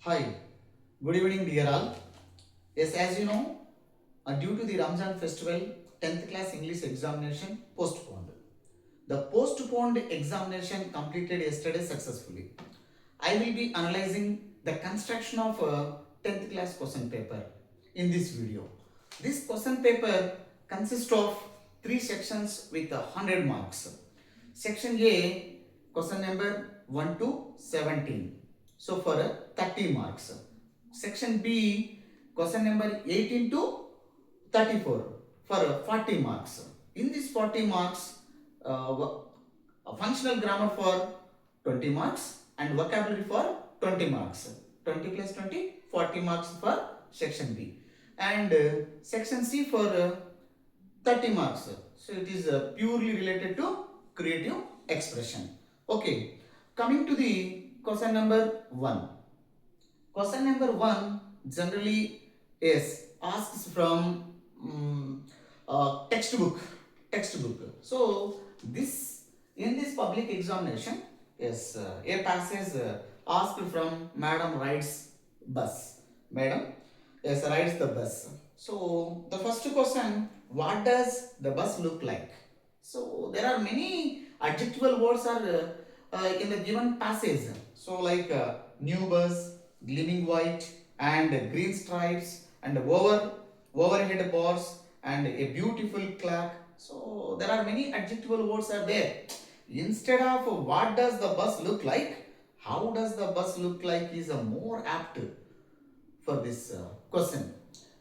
Hi, good evening, dear all. Yes, as you know, due to the Ramzan festival, 10th class English examination postponed. The postponed examination completed yesterday successfully. I will be analyzing the construction of a 10th class question paper in this video. This question paper consists of three sections with 100 marks. Section A, question number 1 to 17. So for 30 marks. Section B, question number 18 to 34 for 40 marks. In this 40 marks, a functional grammar for 20 marks and vocabulary for 20 marks. 20 plus 20, 40 marks for section B. And section C for 30 marks. So it is purely related to creative expression. Okay, coming to the question number 1. Question number 1 generally is asks from textbook. So this in this public examination, yes, a passage asked from Madam Rides Bus. Madam, yes, rides the bus. So the first question, what does the bus look like? So there are many adjectival words are in the given passage. So like new bus, gleaming white, and green stripes, and overhead bars, and a beautiful clock. So there are many adjectival words are there. Instead of what does the bus look like, how does the bus look like is a more apt for this question.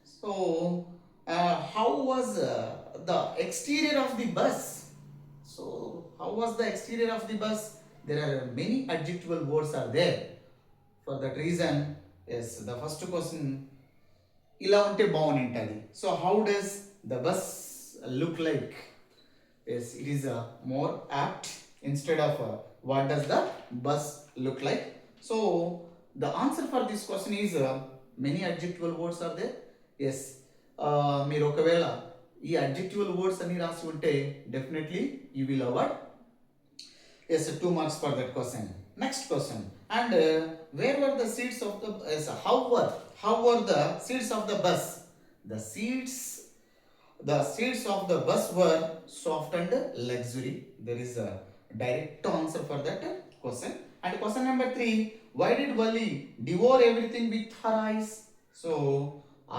So, how was the exterior of the bus? So, how was the exterior of the bus? There are many adjectival words are there. For that reason, yes, the first question ఇలా ఉంటే బాగుంటుంది. So, how does the bus look like? Yes, it is more apt instead of what does the bus look like. So the answer for this question is many adjectival words are there. Yes, మీరు ఒకవేళ ఈ adjectival words అన్ని రాసి ఉంటే definitely you will award yes 2 marks for that question. Next question. And where were the seats of the how were the seats of the bus? The seats of the bus were soft and luxury. There is a direct answer for that question. And question number 3, why did Wali devour everything with her eyes? So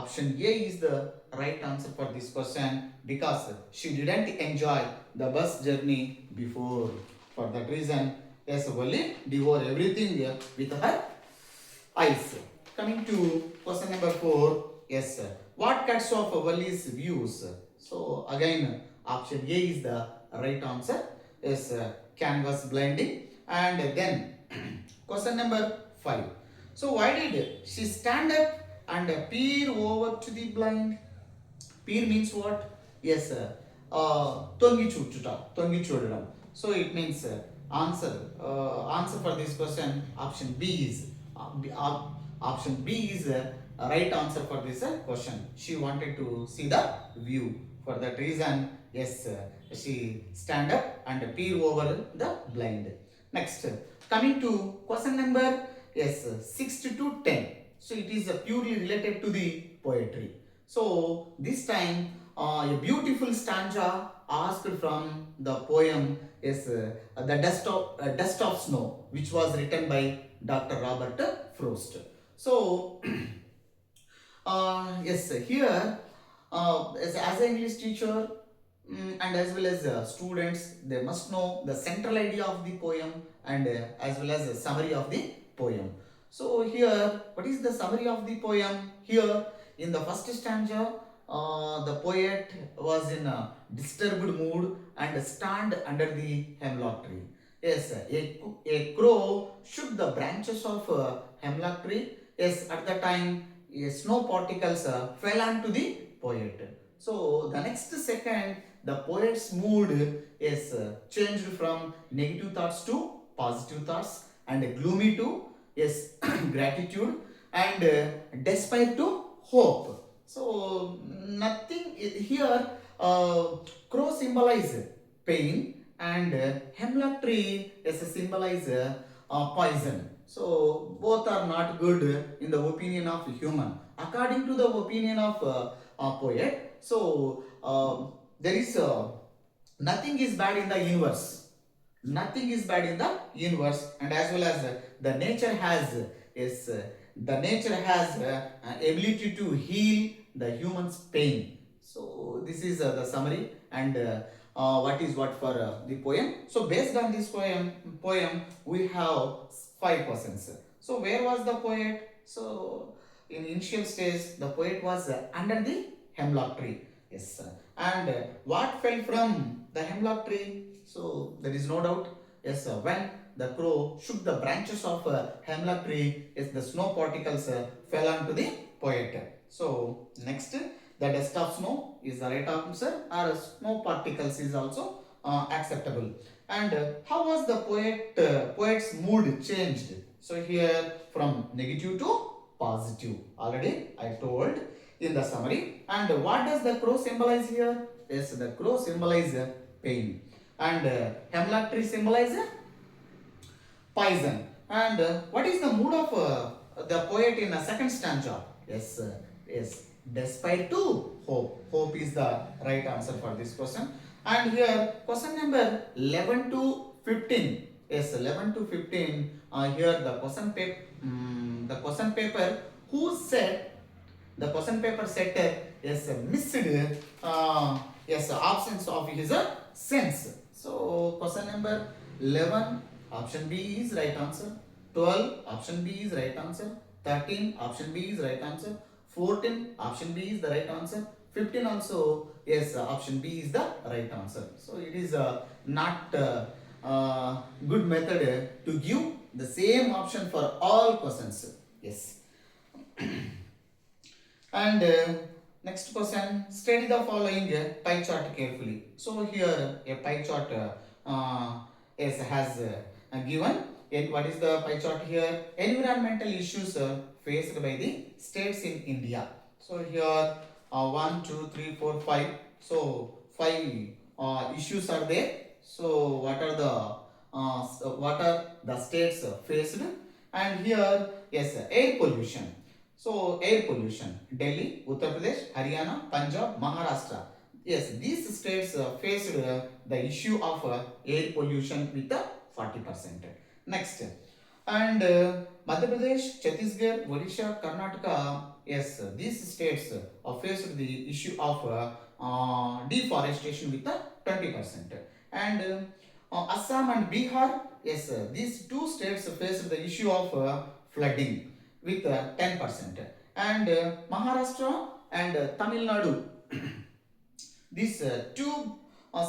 option A is the right answer for this question because she didn't enjoy the bus journey before. For that reason, yes, Wali devour everything with her eyes. Coming to question number 4, yes, what cuts off Wali's views? So again, option A is the right answer. Yes, canvas blinding. And then question number 5. So why did she stand up and peer over to the blind? Peer means what? Yes, తొంగి చూచుట, తొంగి చూడడం. So it means answer for this question option B is option B is right answer for this question. She wanted to see the view. For that reason, yes, she stand up and peer over the blind. Next, coming to question number yes 6 to 10. So it is purely related to the poetry. So this time a beautiful stanza asked from the poem is the dust of snow, which was written by Dr. Robert Frost. So yes, here as an English teacher and as well as students, they must know the central idea of the poem and as well as the summary of the poem. So here, what is the summary of the poem? Here in the first stanza, the poet was in a disturbed mood and stand under the hemlock tree. Yes, a crow shook the branches of hemlock tree. Yes, at the time, snow particles fell onto the poet. So the next second, the poet's mood is changed from negative thoughts to positive thoughts and gloomy to yes gratitude and despair to hope. So nothing here. Crow symbolize pain and hemlock tree is symbolize poison. So both are not good in the opinion of human. According to the opinion of poet, so there is nothing is bad in the universe. Nothing is bad in the universe, and as well as the nature has is the nature has ability to heal the human's pain. So this is the summary, and what is what for the poem. So based on this poem we have 5 questions. So where was the poet? So in initial stage the poet was under the hemlock tree. Yes, and what fell from the hemlock tree? So there is no doubt. Yes, when the crow shook the branches of hemlock tree, yes, the snow particles fell onto the poet. So next, the dust of snow is the right answer, or snow particles is also acceptable. And how was the poet's mood changed? So here from negative to positive. Already I told in the summary. And what does the crow symbolize here? Yes, the crow symbolizes pain. And hemlock tree symbolizes poison. And what is the mood of the poet in a second stanza? Yes, yes. Despite to hope. Hope is the right answer for this question. And here, question number 11 to 15. Yes, 11 to 15. Here the question paper. The question paper. Who said the question paper set is missed yes options of his sense. So question number 11 option B is right answer. 12 option B is right answer. 13 option B is right answer. 14 option B is the right answer. 15 also yes option B is the right answer. So it is not good method to give the same option for all questions. Yes. And next question, study the following pie chart carefully. So here a pie chart has given. And what is the pie chart here? Environmental issues faced by the states in India. So here 1, 2, 3, 4, 5. So 5 issues are there. So what are the states faced? And here yes air pollution. So air pollution, Delhi, Uttar Pradesh, Haryana, Punjab, Maharashtra. Yes, these states faced the issue of air pollution with 40%. Next, and Madhya Pradesh, Chhattisgarh, Odisha, Karnataka. Yes, these states faced the issue of deforestation with 20%. And Assam and Bihar. Yes, these two states faced the issue of flooding with 10%. And Maharashtra and Tamil Nadu, these two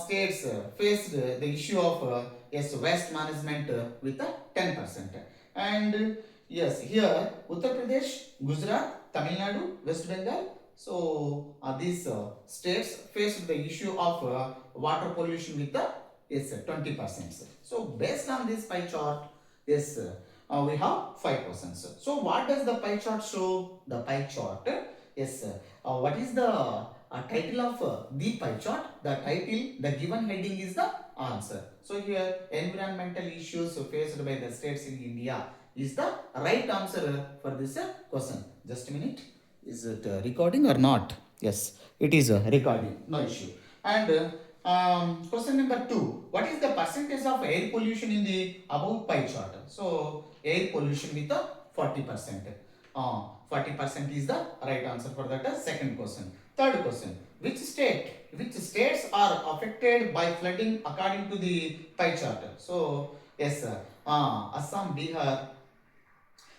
states faced the issue of yes waste management with 10%. And yes here Uttar Pradesh, Gujarat, Tamil Nadu, West Bengal. So these states faced the issue of water pollution with yes 20%. So based on this pie chart, yes we have 5%. So what does the pie chart show? The pie chart, yes. What is the title of the pie chart? The title, the given heading is the answer. So here, environmental issues faced by the states in India is the right answer for this question. Just a minute. Is it recording or not? Yes, it is recording. No issue. And question number 2. What is the percentage of air pollution in the above pie chart? So air pollution with 40%. 40% is the right answer for that second question. Third question. Which states are affected by flooding according to the pie chart? So yes, Assam, Bihar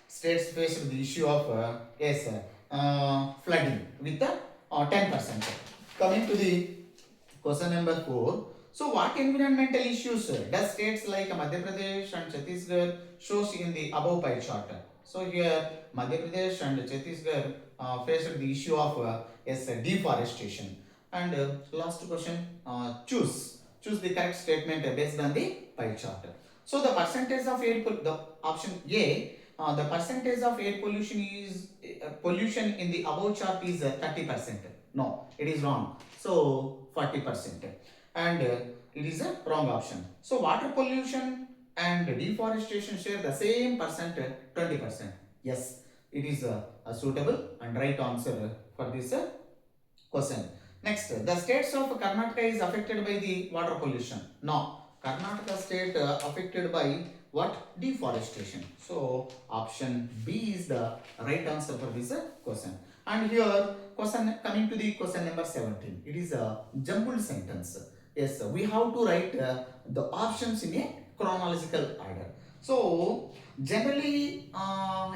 states faced the issue of yes flooding with 10%. Coming to the question number 4. So what environmental issues does states like Madhya Pradesh and Chhattisgarh shows in the above pie chart? So here Madhya Pradesh and Chhattisgarh faced the issue of yes deforestation. And last question, choose the correct statement based on the pie chart. So the percentage of the option A, the percentage of air pollution is pollution in the above chart is 30%. No, it is wrong. So 40%. And it is a wrong option. So water pollution and deforestation share the same percent, 20%. Yes, it is a suitable and right answer for this question. Next, the states of Karnataka is affected by the water pollution. No, Karnataka state affected by what? Deforestation. So option B is the right answer for this question. And here, question coming to the question number 17. It is a jumbled sentence. Yes, we have to write the options in a chronological order. So generally,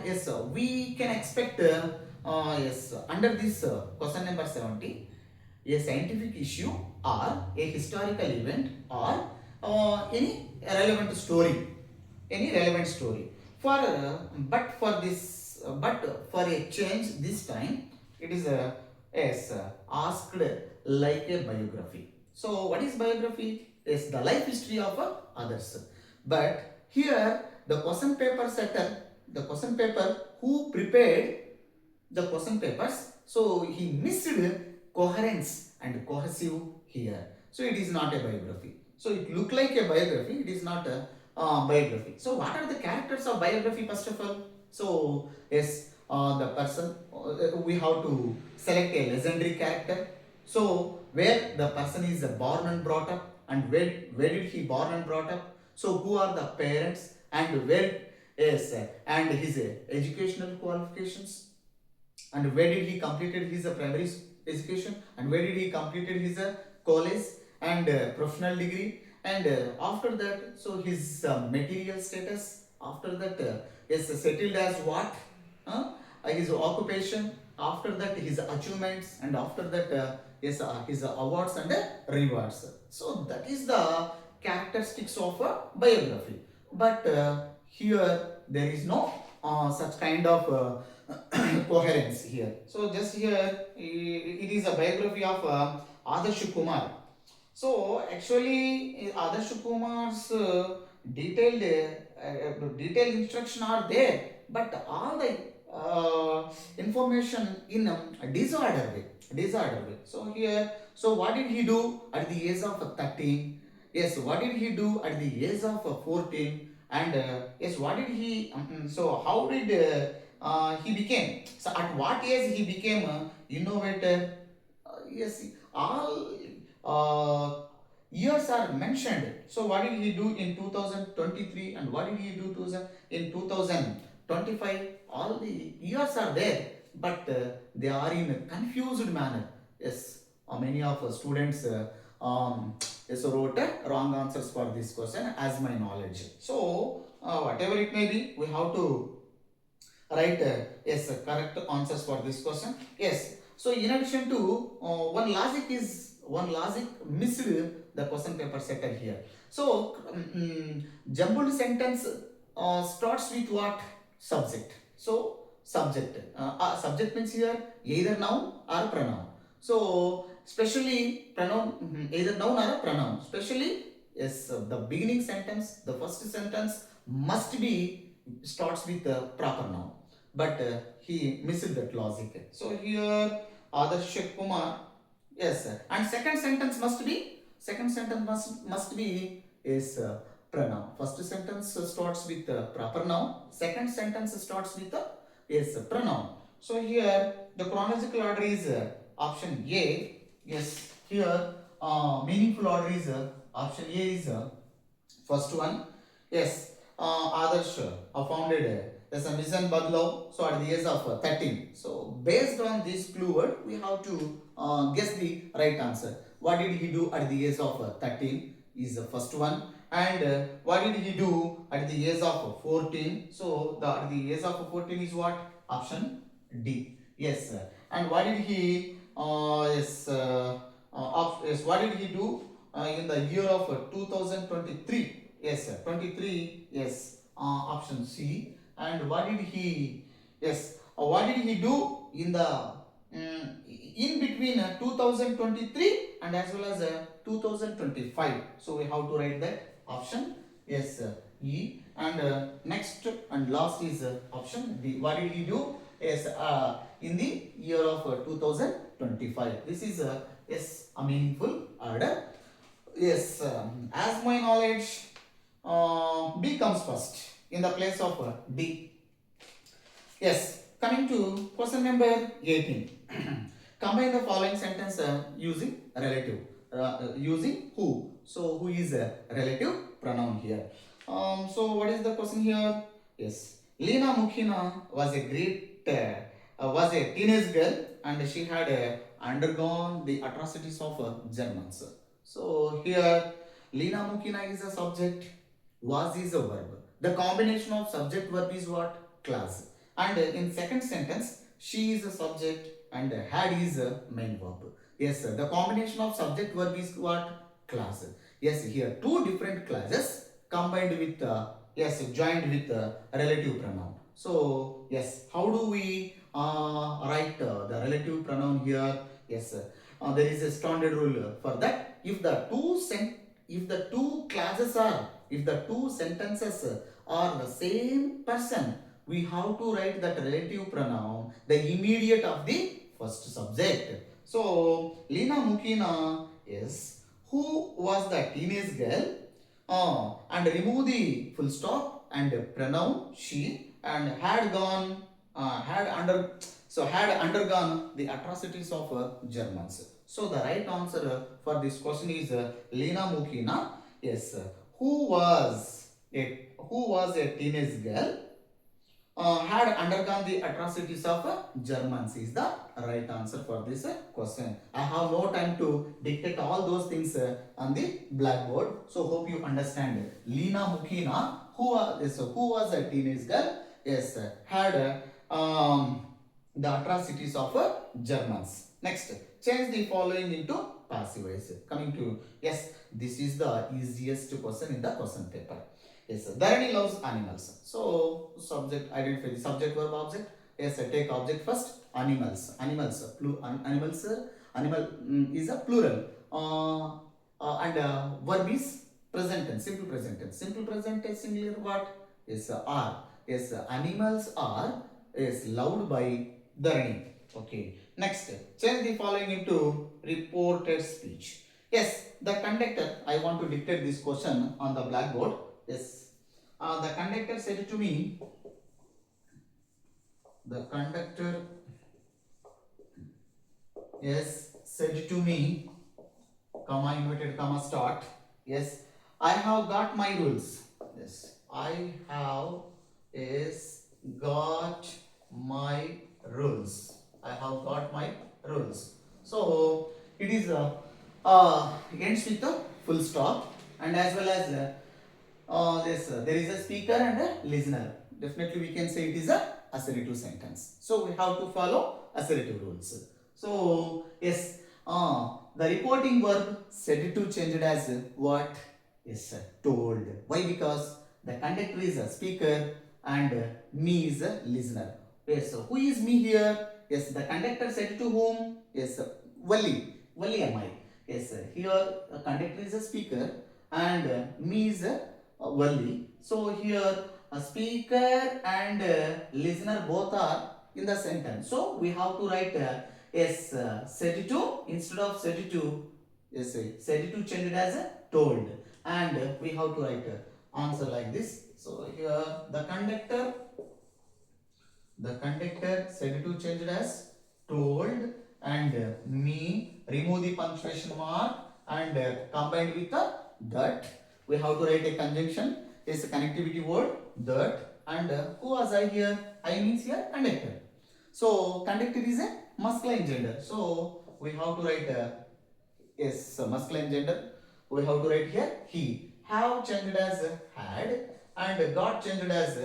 yes, we can expect yes, under this question number 70, a scientific issue or a historical event or any relevant story, any relevant story. For but for this, but for a change this time, it is yes, asked like a biography. So what is biography? Is the life history of others. But here the question paper setter, the question paper who prepared the question papers, so he missed coherence and cohesive here. So it is not a biography. So it look like a biography, it is not a biography. So what are the characters of biography first of all? So yes, the person, we have to select a legendary character. So where the person is born and brought up, and where did he born and brought up? So who are the parents and where, yes, and his educational qualifications, and where did he completed his primary education, and where did he completed his college and professional degree, and after that, so his material status, after that is settled as what, his occupation, after that his achievements, and after that yes, his awards and rewards. So that is the characteristics of a biography. But here there is no such kind of coherence here. So just here it is a biography of Adarsh Kumar. So actually Adarsh Kumar's detailed instruction are there, but all the information in a disorder way. So here, so what did he do at the age of 13? Yes, what did he do at the age of 14? And yes, what did he? So how did he became? So at what age he became a innovator? Yes, all years are mentioned. So what did he do in 2023 and what did he do in 2025? All the years are there, but they are in a confused manner. Yes, many of students yes, wrote wrong answers for this question as my knowledge. So whatever it may be, we have to write yes, correct answers for this question. Yes. So in addition to one logic missed the question paper setter here. So jumbled sentence starts with what? Subject. So subject. Subject means here either noun or pronoun. So especially pronoun, either noun or a pronoun. Especially yes, the beginning sentence, the first sentence must be starts with the proper noun, but he missed that logic. So here Adarsh Kumar, yes, and second sentence must be is pronoun. First sentence starts with proper noun. Second sentence starts with is pronoun. So here the chronological order is option A. Yes, here meaningful order is option A is first one. Yes, Adarsh founded as a mission Badlav, so at the age of 13. So based on this clue word, we have to guess the right answer. What did he do at the age of 13 is the first one. And what did he do at the age of 14? So at the age of 14 is what? Option D. Yes. And what did he yes, what did he do in the year of 2023? Yes, 23. Yes, option C. And what did he? Yes, what did he do in the in between 2023 and as well as 2025? So we have to write that option. Yes, E. And next and last is option D. What did he do? Yes, in the year of 2025. This is yes, a meaningful order. Yes, as my knowledge, B comes first in the place of D. Yes, coming to question number 18. Combine the following sentence using relative. Using who. So, who is a relative pronoun here? So, what is the question here? Yes, Lena Mukhina was a teenage girl and she had undergone the atrocities of Germans. So, here Lena Mukhina is a subject, was is a verb. The combination of subject verb is what? Class. And in second sentence, she is a subject and had is a main verb. Yes, sir. The combination of subject verb is what? Class. Yes, here two different classes combined with yes, joined with relative pronoun. So yes, how do we write the relative pronoun here? Yes, sir. There is a standard rule for that. If the two classes are, if the two sentences are the same person, we have to write that relative pronoun, the immediate of the first subject. So, Lena Mukina is who was the teenage girl, and remove the full stop and pronoun she, and had gone, had undergone the atrocities of Germans. So the right answer for this question is Lena Mukina. Yes, who was a teenage girl, had undergone the atrocities of Germans is the right answer for this question. I have no time to dictate all those things on the blackboard. So hope you understand. Lena Mukhina, who was a teenage girl, yes, had the atrocities of Germans. Next, change the following into passive voice. Coming to, yes, this is the easiest question in the question paper. Yes, sir. Dharani loves animals. So, subject, identify the subject, verb, object. Yes, sir. Take object first. Animals. Animals. Animals. Animal is a plural. And verb is present tense. Simple present tense. Simple present tense singular what? Yes, are. Yes, animals are. Yes, loved by Dharani. Okay. Next, change the following into reported speech. Yes, the conductor. I want to dictate this question on the blackboard. Yes. The conductor said to me, the conductor, yes, said to me, comma, inverted comma, start. Yes, I have got my rules. Yes, I have is got my rules. I have got my rules. So it is ends with a full stop, and as well as yes, there is a speaker and a listener. Definitely we can say it is a assertive sentence. So we have to follow assertive rules. So yes, the reporting verb said to changed as what? Yes, told. Why? Because the conductor is a speaker and me is a listener. Yes, so who is me here? Yes, the conductor said to whom? Yes, Wali. Wali am I. Yes, here the conductor is a speaker and me is a Wali. So here a speaker and listener both are in the sentence. So we have to write yes, said to instead of said to. Yes, said to changed as told, and we have to write answer like this. So here the conductor said to changed as told, and me remove the punctuation mark and combined with the that. We have to write a conjunction. Is a connectivity word that, and who was I here? I means here conductor. So conductor is a masculine gender. So we have to write yes, masculine gender. We have to write here he. Have changed as had, and got changed as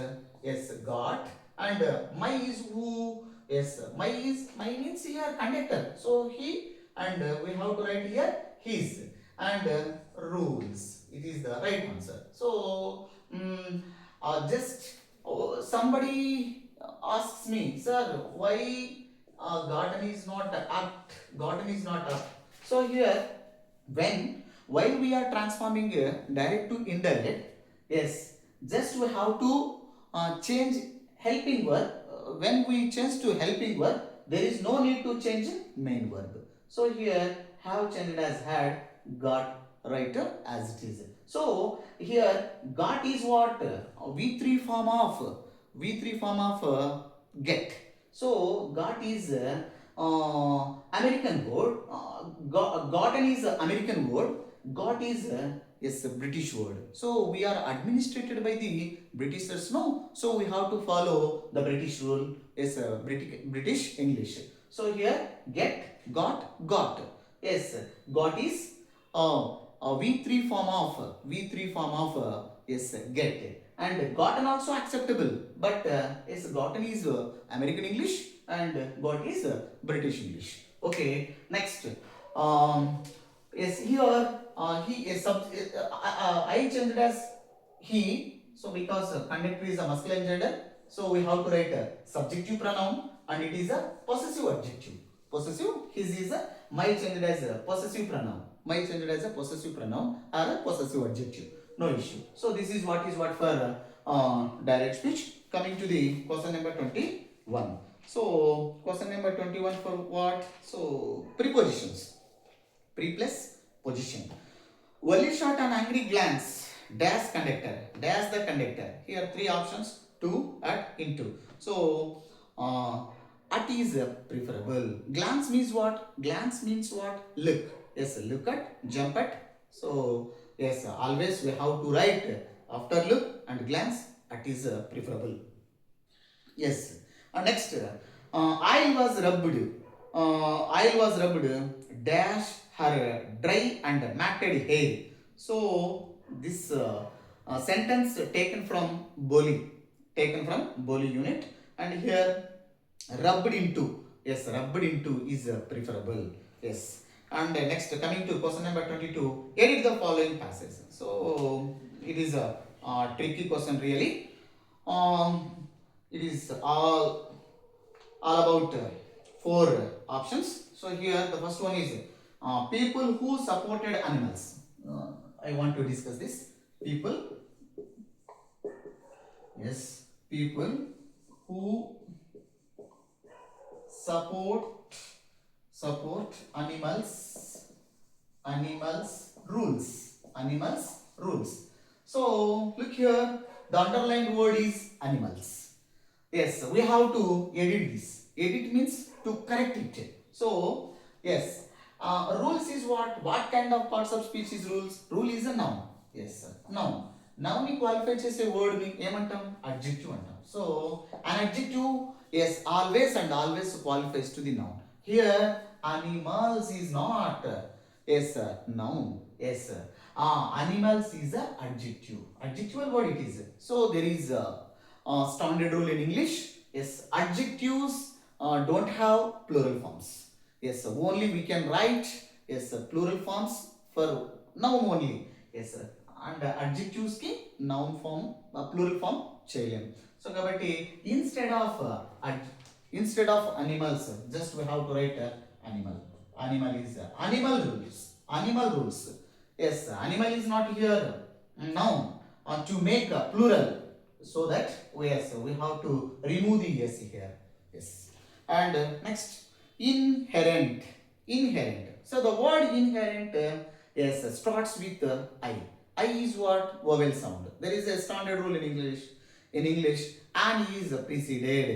yes, got, and my is who. Yes, my means here conductor. So he, and we have to write here his, and rules. It is the right answer. So just somebody asks me, sir, why garden is not up? Garden is not up. So here, while we are transforming direct to indirect, yes, just we have to change helping verb. When we change to helping verb, there is no need to change main verb. So here, have changed as had, got, write as it is. So here got is what? V3 form of get. So got is American word. Gotten is American word. Got is yes, a British word. So we are administrated by the Britishers, no? So we have to follow the British rule. Yes, British English. So here get, got. Yes, got is V3 form of yes, get, and gotten also acceptable, but yes, gotten is American English and got is British English. Okay, next. Um, yes, here he is I changed as he. So because conductor is a masculine gender, so we have to write a subjective pronoun and it is a possessive adjective. Possessive, his is a my changed as a possessive pronoun. My changed as a possessive pronoun or a possessive adjective. No issue. So this is what for direct speech. Coming to the question number 21. So question number 21 for what? So prepositions. Pre plus position. Only shot an angry glance. Dash conductor. Dash the conductor. Here three options. To, at, into. So at is preferable. Glance means what? Glance means what? Look. Yes, look at, jump at. So yes, always we have to write after look and glance. At is preferable. Yes. Next, oil was rubbed. Oil was rubbed. Dash her dry and matted hair. So this sentence taken from Boli unit, and here rubbed into. Yes, rubbed into is preferable. Yes. And next, coming to question number 22, edit the following passage. So it is a tricky question really. It is all about four options. So here the first one is people who supported animals. I want to discuss this. People who support animals rules. So look here, the underlined word is animals. Yes, we have to edit this. Edit means to correct it. So yes, rules is what? What kind of parts of speech is rules? Rule is a noun. Yes, sir. Noun. Noun ని qualify చేసే word ని ఏమంటాం? Adjective అంటాం. So an adjective, yes, always and always qualifies to the noun. Here animals is not yes, noun. Yes, animals is a adjective. Adjectival word it is. So there is a standard rule in English. Yes, adjectives don't have plural forms. Yes, only we can write yes plural forms for noun only. Yes, and adjectives ki noun form plural form cheyalem. So kabatti instead of animals, just we have to write animal. Animal is animal rules. Yes, animal is not here noun to make a plural, so that we have to remove the s here. Yes. And next, inherent. So the word inherent yes starts with I is what? Vowel sound. There is a standard rule in English and is preceded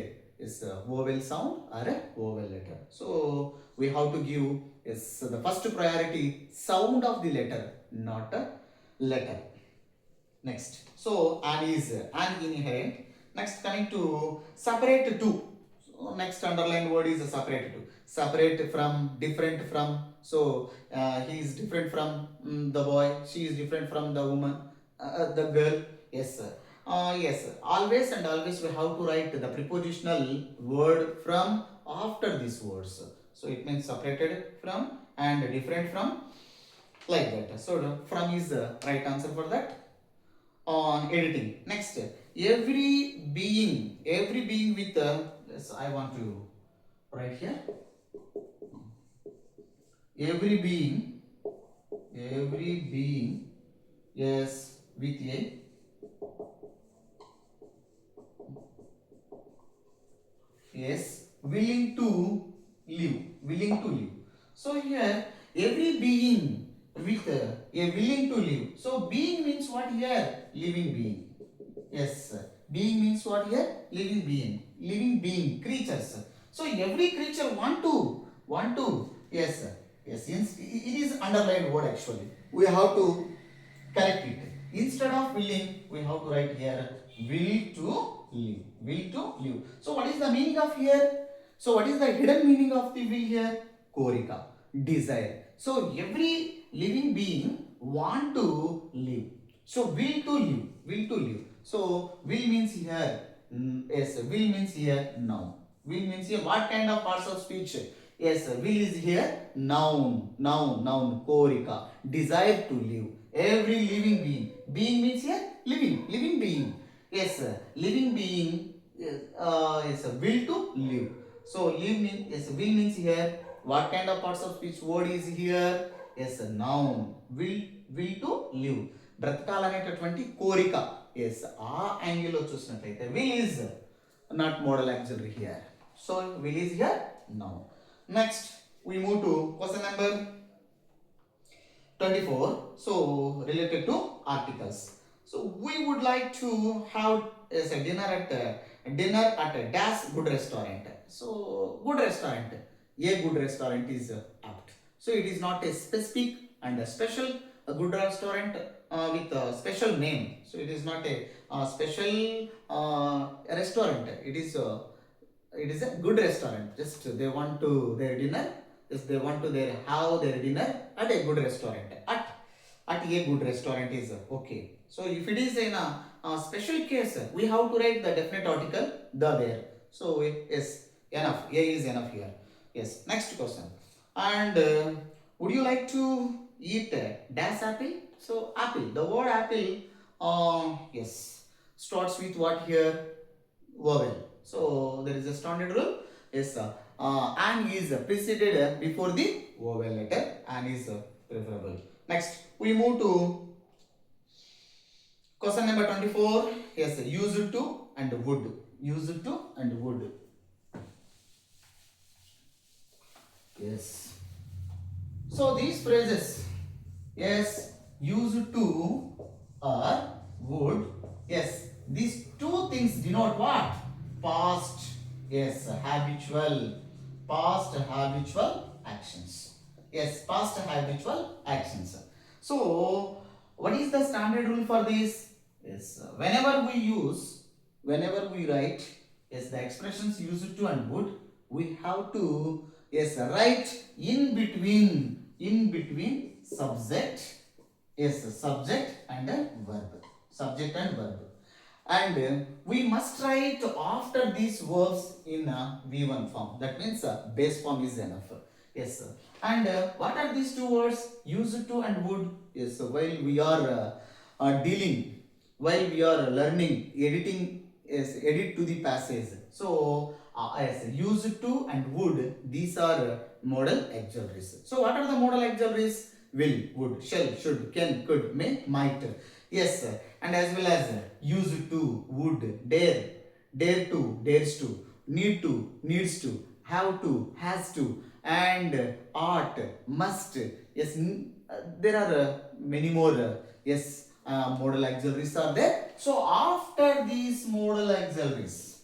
is a vowel sound or a vowel letter. So we have to give yes the first priority sound of the letter, not a letter. Next, so an is an inherent. Next, coming to separate to. So next underlined word is separate to. Separate from, different from. So he is different from the boy. She is different from the woman, the girl. Yes, sir. Yes, always and always we have to write the prepositional word from after these words. So it means separated from and different from, like that. So the from is the right answer for that. On editing. Next, every being with yes, I want to write here. Every being yes with a yes willing to live. So here every being with a willing to live. So being means what here? Living being. Yes, being means what here? Living being. Living being, creatures. So every creature want to. Yes, yes. It is underlined word actually. We have to correct it. Instead of willing, we have to write here will to live. Will to live. So what is the meaning of here? So what is the hidden meaning of the will here? Korika, desire. So every living being want to live. So will to live. So will means here, yes, will means here noun. Will means here what kind of parts of speech? Yes, will is here noun, korika, desire to live. Every living being. Being means here living being. Yes, living being. Yes, will to live. So live means yes, will means here. What kind of parts of speech word is here? Yes, noun. Will to live. బ్రతకాలనేటటువంటి కోరిక. Yes ఆ యాంగిల్లో చూసినట్లయితే will is not modal auxiliary here. So will is here now. Next we move to question number 24. So related to articles. So we would like to have as a dinner at a dash good restaurant. So good restaurant. A good restaurant is apt. So it is not a specific and a special a good restaurant with a special name. So it is not a special restaurant. It is a good restaurant. Just they want to their dinner. Just they want to their have their dinner at a good restaurant. At a good restaurant is okay. So if it is in a special case, we have to write the definite article the there. So yes, enough. A is enough here. Yes. Next question. And would you like to eat dash apple? So apple. The word apple. Yes. Starts with what here? Vowel. So there is a standard rule. Yes. An is preceded before the vowel letter. An is preferable. Next, we move to question number 24. Yes, used to and would. Used to and would. Yes. So these phrases, yes, used to or would. Yes, these two things denote what? Past. Yes, habitual actions. Yes, past habitual actions. So, what is the standard rule for this? Yes, whenever we write, yes, the expressions used to and would, we have to, yes, write in between subject, yes, subject and verb. Subject and verb. And we must write after these verbs in V1 form. That means base form is enough. Yes, sir. And what are these two words? Used to and would. Yes, so while we are dealing, while we are learning, editing, yes, edit to the passage. So, yes, used to and would, these are modal auxiliaries. So, what are the modal auxiliaries? Will, would, shall, should, can, could, may, might. Yes, sir. And as well as used to, would, dare to, dares to, need to, needs to, have to, has to, and ought, must. Yes, there are many more. Yes, modal auxiliaries are there. So after these modal auxiliaries,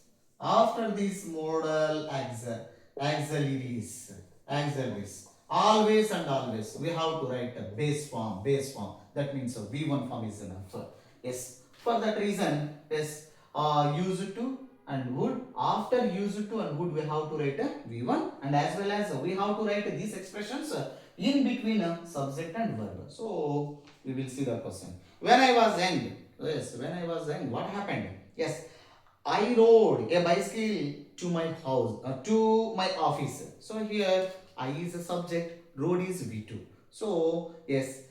always and always we have to write a base form. That means a V1 form is enough. Yes, for that reason, yes, used to and would. After used to and would, we have to write a V1, and as well as we have to write these expressions in between a subject and verb. So we will see the question. When I was young, yes, what happened? Yes, I rode a bicycle to my house, to my office. So here I is a subject, road is V2. So yes,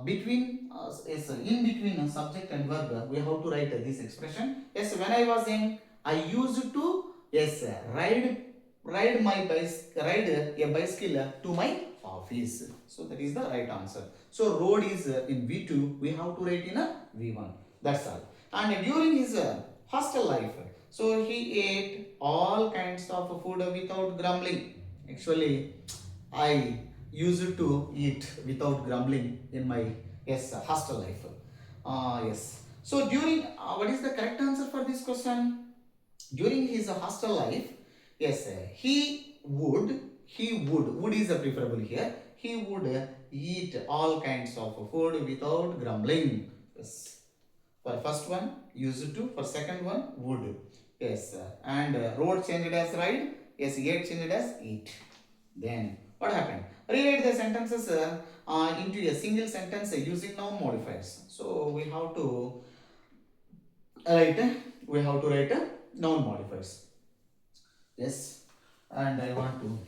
between yes, in between subject and verb, we have to write this expression. Yes, when I was young, I used to, yes, ride a bicycle to my office. So that is the right answer. So road is in V2, we have to write in a V1. That's all. And during his hostel life, so he ate all kinds of food without grumbling. Actually, I used to eat without grumbling in my yes hostel life. Yes. So during what is the correct answer for this question? During his hostel life, yes, would is preferable here. He would eat all kinds of food without grumbling. Yes. For first one, used to. For second one, would. Yes. And road changed as ride. Yes, ate changed as eat. Then what happened? Rewrite the sentences into a single sentence using noun modifiers. So write we have to write noun modifiers. Yes, and I want to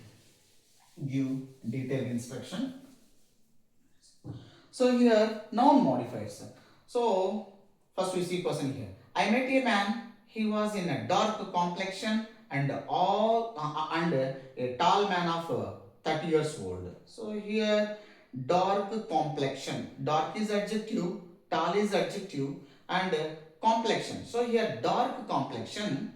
give detailed instruction. So here noun modifiers. So first we see person here. I met a man. He was in a dark complexion and a tall man of 30 years old. So here dark complexion. Dark is adjective, tall is adjective, and complexion. So here dark complexion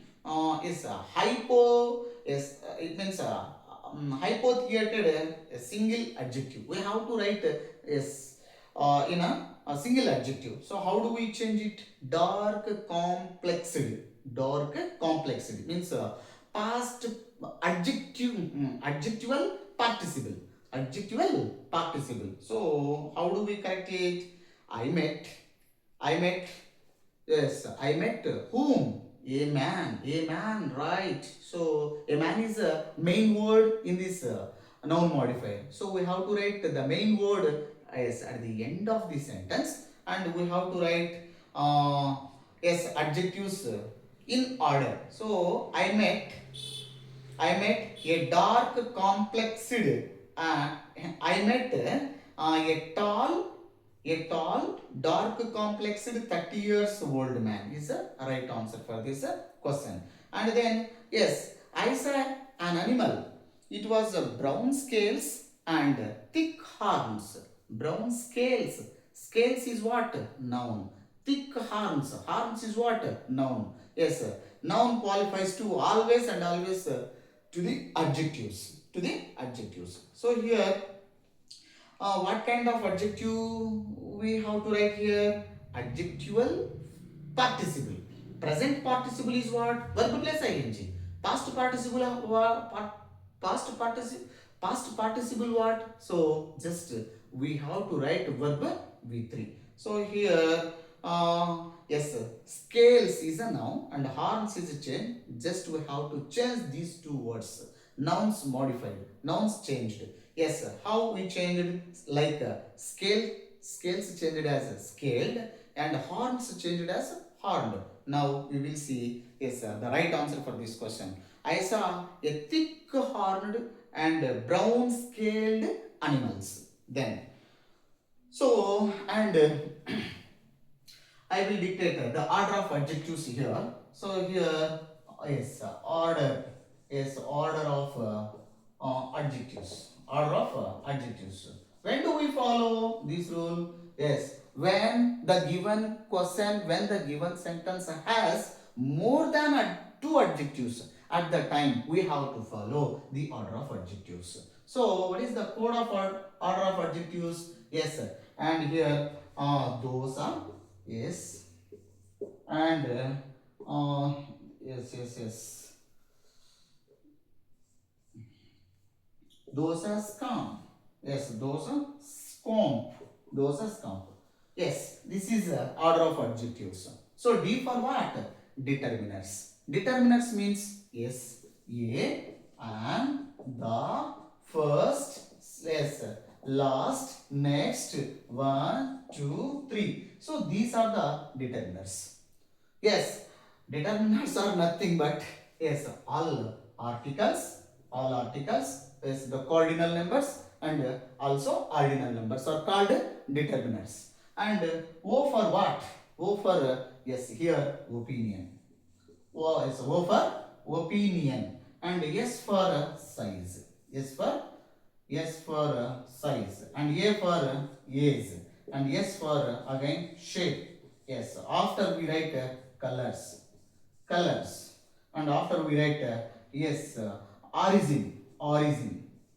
is hypo. Is it means hypotheated a single adjective. We have to write is in a single adjective. So how do we change it? Dark complexity. Dark complexity means past adjective, adjectival participle. Adjectival participle. So how do we correct it? I met. I met. Yes, I met whom? A man, right. So, a man is a main word in this noun modifier. So, we have to write the main word as at the end of the sentence, and we have to write yes, adjectives in order. So, I met a dark complexed. I met a tall, dark complexed 30 years old man is the right answer for this question. And then yes, I saw an animal. It was brown scales and thick horns. Brown scales. Scales is what? Noun. Thick horns. Horns is what? Noun. Yes, noun qualifies to always and always to the adjectives. To the adjectives. So here what kind of adjective we have to write here? Adjectival participle. Present participle is what? Verb plus ing. Past participle past participle what? So just we have to write verb v3. So here yes, scales is a noun and horns is a change. Just we have to change these two words. Nouns modified, nouns changed. Yes, how we changed? Like scales changed as scaled and horns changed as horned. Now we will see yes the right answer for this question. I saw a thick horned and brown scaled animals. Then so and I will dictate the order of adjectives here. So here yes order is order of adjectives. Order of adjectives. When do we follow this rule? Yes, when the given question, when the given sentence has more than two adjectives at the time, we have to follow the order of adjectives. So, what is the code of order of adjectives? Yes, sir. And here, those are yes, and yes. Those are scum. Yes, those are scomp. Those are scump. Yes, this is order of adjectives. So D for what? Determiners. Determiners means yes, a and the first, yes, last, next, one, two, three. So these are the determiners. Yes, determinants are nothing but yes, all articles is the cardinal numbers and also ordinal numbers are called determinants. And O for what? O for yes here opinion. O is O for opinion and S for size. S for size and A for age and S for again shape. Yes, after we write colors and after we write yes origin.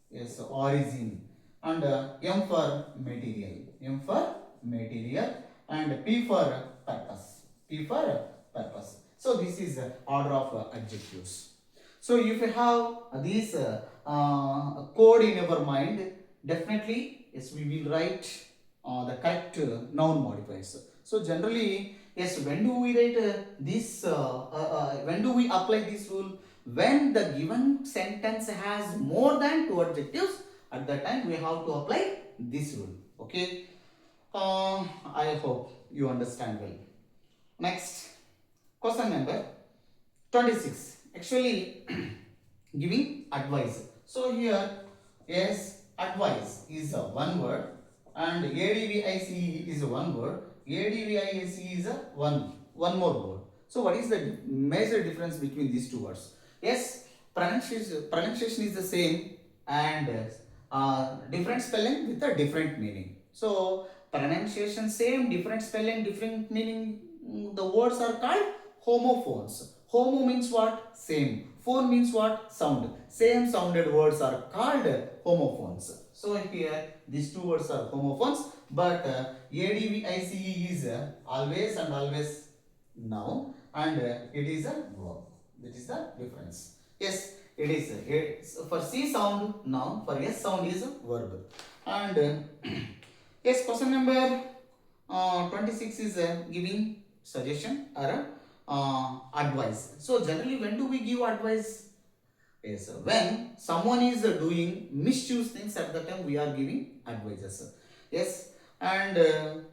Yes, origin and M for material. M for material and P for purpose. P for purpose. So this is order of adjectives. So if you have this code in your mind, definitely yes we will write the correct noun modifiers. So generally yes, when do we write when do we apply this rule? When the given sentence has more than two adjectives, at that time we have to apply this rule. Okay. I hope you understand well. Next, question number 26. Actually, giving advice. So here, yes, advice is a one word, and advice is a one word. Advice is a one more word. So what is the major difference between these two words? Yes, pronunciation is the same, and different spelling with a different meaning. So pronunciation same, different spelling, different meaning. The words are called homophones. Homo means what? Same. Phone means what? Sound. Same sounded words are called homophones. So here these two words are homophones, but advice is always and always noun, and it is a verb. That is the difference. Yes, it is. It's for C sound noun, for S sound is a verb. And yes, question number 26 is giving suggestion or advice. So generally, when do we give advice? Yes, when someone is doing mischievous things, at the time we are giving advices. Yes, and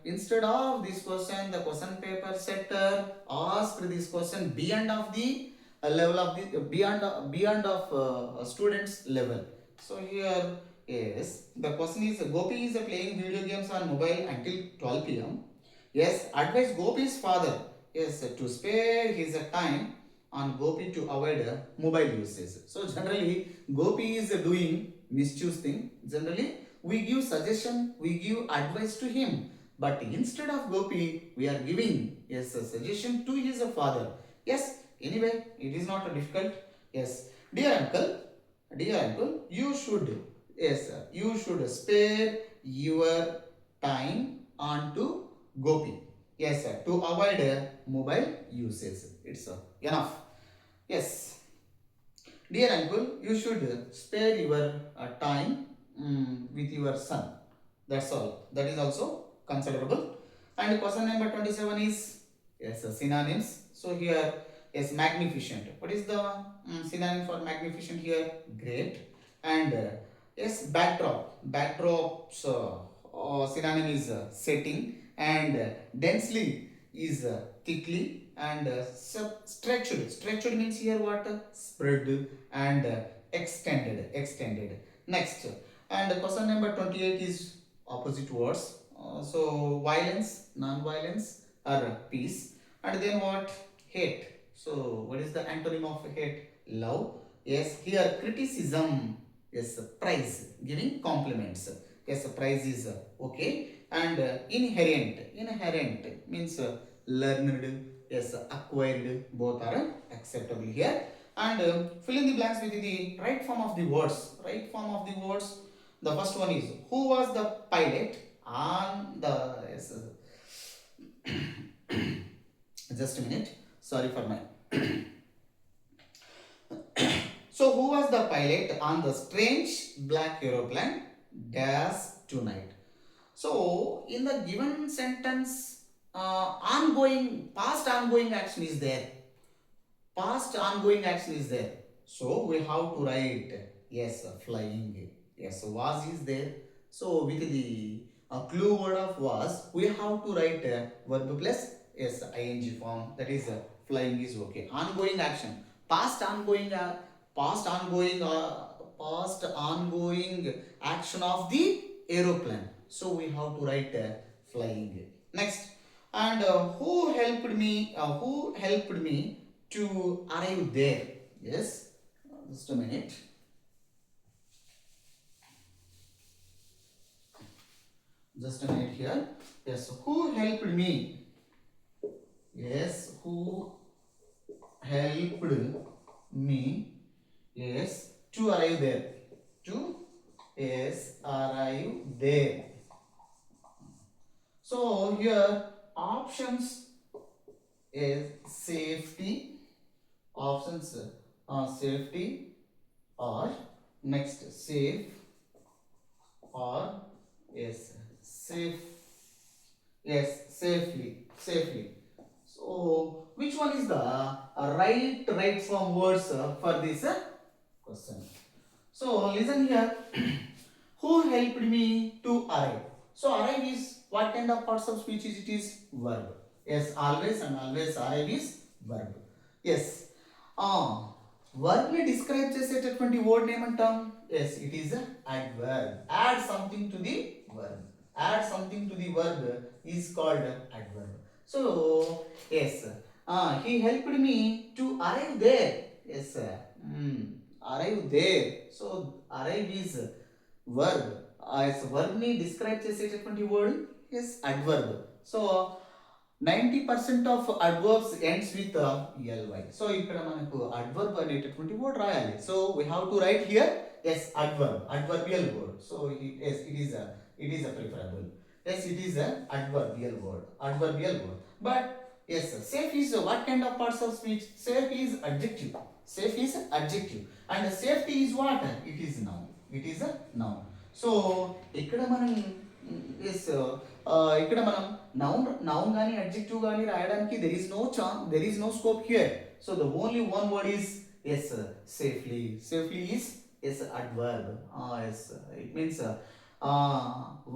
instead of this question, the question paper setter asked this question beyond of the level of the beyond of students level. So here, yes, the question is Gopi is playing video games on mobile until 12 p.m. Yes, advise Gopi's father, yes, to spare his time on Gopi to avoid mobile usage. So generally, Gopi is doing mischievous thing. Generally, we give suggestion, we give advice to him. But instead of Gopi, we are giving yes a suggestion to his father. Yes, anyway, it is not difficult. Yes, dear uncle, you should yes you should spare your time on to Gopi. Yes, sir, to avoid mobile usage. It's enough. Yes, dear uncle, you should spare your time with your son. That's all. That is also considerable. And question number 27 is yes synonyms. So here yes magnificent. What is the synonym for magnificent here? Great. And yes backdrop. Backdrop's synonym is setting, and densely is thickly, and stretched means here what? Spread, and extended. Next, and question number 28 is opposite words. So violence, non-violence, or peace. And then what? Hate. So what is the antonym of hate? Love. Yes, here criticism. Yes, praise, giving compliments. Yes, praise is okay. And inherent means learned. Yes, acquired. Both are acceptable here. And fill in the blanks with the right form of the words. Right form of the words. The first one is who was the pilot on the yes, just a minute. Sorry for my. So who was the pilot on the strange black aeroplane dash tonight? So in the given sentence, past ongoing action is there. Past ongoing action is there. So we have to write yes flying. Yes was is there. So with the clue word of was, we have to write verb plus yes ing form. That is flying is okay. Ongoing action. Past ongoing. Past ongoing action of the aeroplane. So we have to write flying. Next, and who helped me? Who helped me to arrive there? Yes, just a minute. Just a minute here. Yes, who helped me? Yes, who helped me? Yes, to arrive there. To Yes, arrive there. So here options is safety. Options safety or next safe or yes safe, yes safely. So which one is the right form words for this question? So listen here. Who helped me to arrive? So arrive is what kind of parts of speech is it? Is verb. Yes, always and always arrive is verb. Yes. Verb ని describe చేసేటటువంటి word name అంటాం. Yes, it is a adverb. Add something to the verb. Add something to the verb is called adverb. So yes, he helped me to arrive there. Yes, sir. Arrive there. So arrive is verb. As verb ని describe చేసేటటువంటి word is adverb. So 90% of adverbs ends with ly. So ఇక్కడ మనకు adverb అనేటటువంటి word రాయాలి. So we have to write here yes adverb, adverbial word. So yes, it is a preferable. Yes, it is a adverbial word, adverbial word. But yes, safe is what kind of parts of speech? Safe is adjective. Safe is adjective. And safety is what? It is noun. It is a noun. So ఇక్కడ మనం yes ఇక్కడ మనం noun కానీ adjective కానీ రాయడానికి there is no scope here. So the only one word is as safely. Safely is as adverb. As it means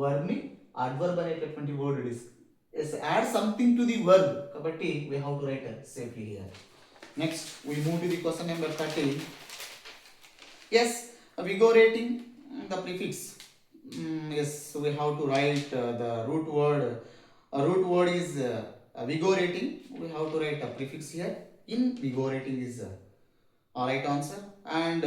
verb ని adverb అనేటటువంటి word is as add something to the verb కాబట్టి we have to write safely here. Next we move to the question number 30. Yes, vigorating the prefix. Yes, we have to write the root word. Root word is vigorating. We have to write a prefix here. Invigorating is right answer. And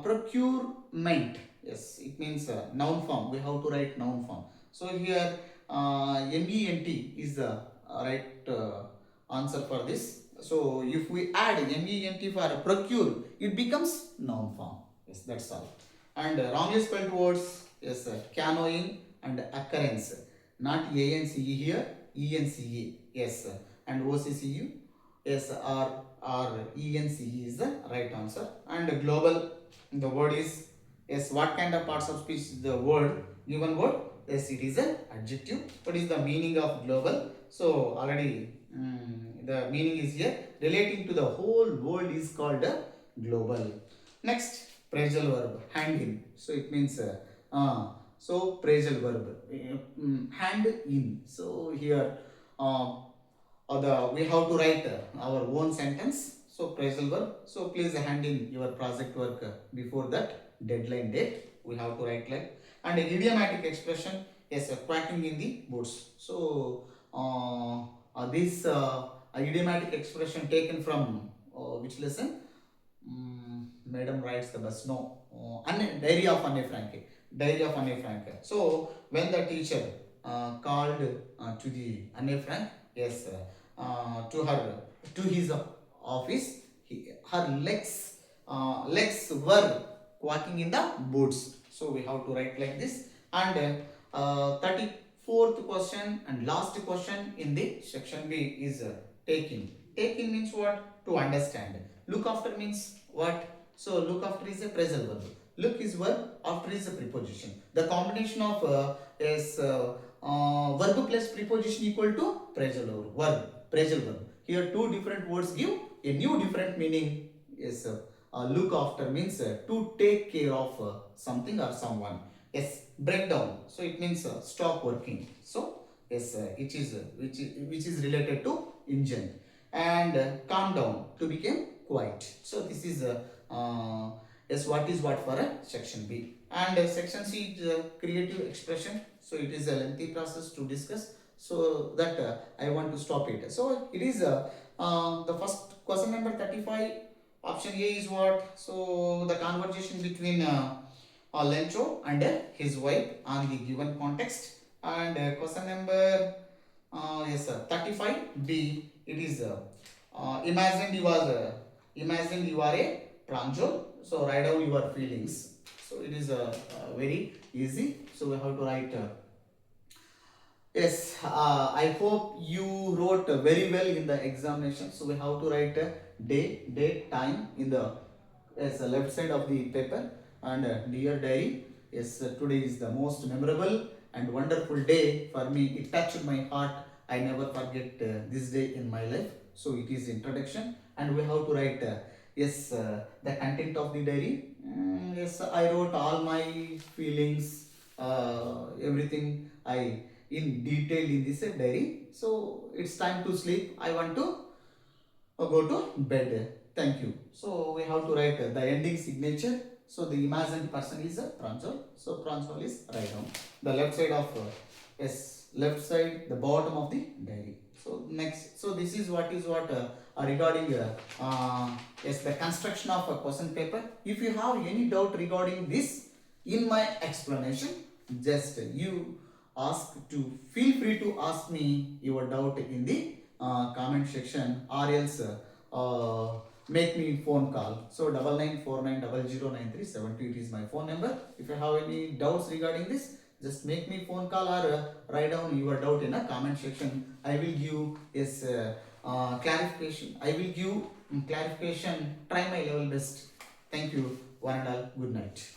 procurement. Yes, it means noun form. We have to write noun form. So here ment is the right answer for this. So if we add ment for procure, it becomes noun form. Yes, that's all. And wrongly spelled words, yes, canoeing and occurrence. Not ance here, ence. Yes, and occu. Yes, or ence is the right answer. And global, the word is yes. What kind of parts of speech? The word given word. Yes, it is an adjective. What is the meaning of global? So already the meaning is here. Relating to the whole world is called a global. Next, phrasal verb, hand in. So it means so phrasal verb, hand in. So here we have to write our own sentence. So phrasal verb. So please hand in your project work before that deadline date. We have to write like. And idiomatic expression, yes, quacking in the boots. So this idiomatic expression taken from which lesson? Madam writes the bus. No, Diary of Anne Frank. Diary of Anne Frank. So when the teacher called to the Anne Frank, yes, to her, to his office, her legs were quacking in the boots. So we have to write like this. And 34th question and last question in the section B is taking. Taking means what? To understand. Look after means what? So look after is a phrasal verb. Look is verb, after is a preposition. The combination of is verb plus preposition equal to phrasal verb. Phrasal verb. Here two different words give a new different meaning. Yes, look after means to take care of something or someone. Yes, breakdown. So it means stop working. So yes, which is related to engine. And calm down, to become quiet. So this is yes, what is what for section B. And section C is creative expression. So it is a lengthy process to discuss. So that I want to stop it. So it is the first question number 35. Option A is what? So the conversation between Lencho and his wife on the given context. And question number yes, 35B. It is imagine you are a pranjol. So write down your feelings. So it is very easy. So we have to write. Yes, I hope you wrote very well in the examination. So we have to write day, date, time in the left side of the paper. And dear diary, yes, today is the most memorable and wonderful day for me. It touched my heart. I never forget this day in my life. So it is introduction, and we have to write the content of the diary. Yes, I wrote all my feelings, everything I in detail in this diary. So it's time to sleep. I want to go to bed. Thank you. So we have to write the ending signature. So the imagined person is Pranjal. So Pranjal is write down the left side of left side, the bottom of the diary. So next, so this is what regarding the construction of a question paper. If you have any doubt regarding this in my explanation, just you ask to feel free to ask me your doubt in the comment section, or else make me phone call. So 9949009372, it is my phone number. If you have any doubts regarding this, just make me phone call, or write down your doubt in a comment section. I will give clarification. I will give clarification. Try my level best. Thank you. One and all. Good night.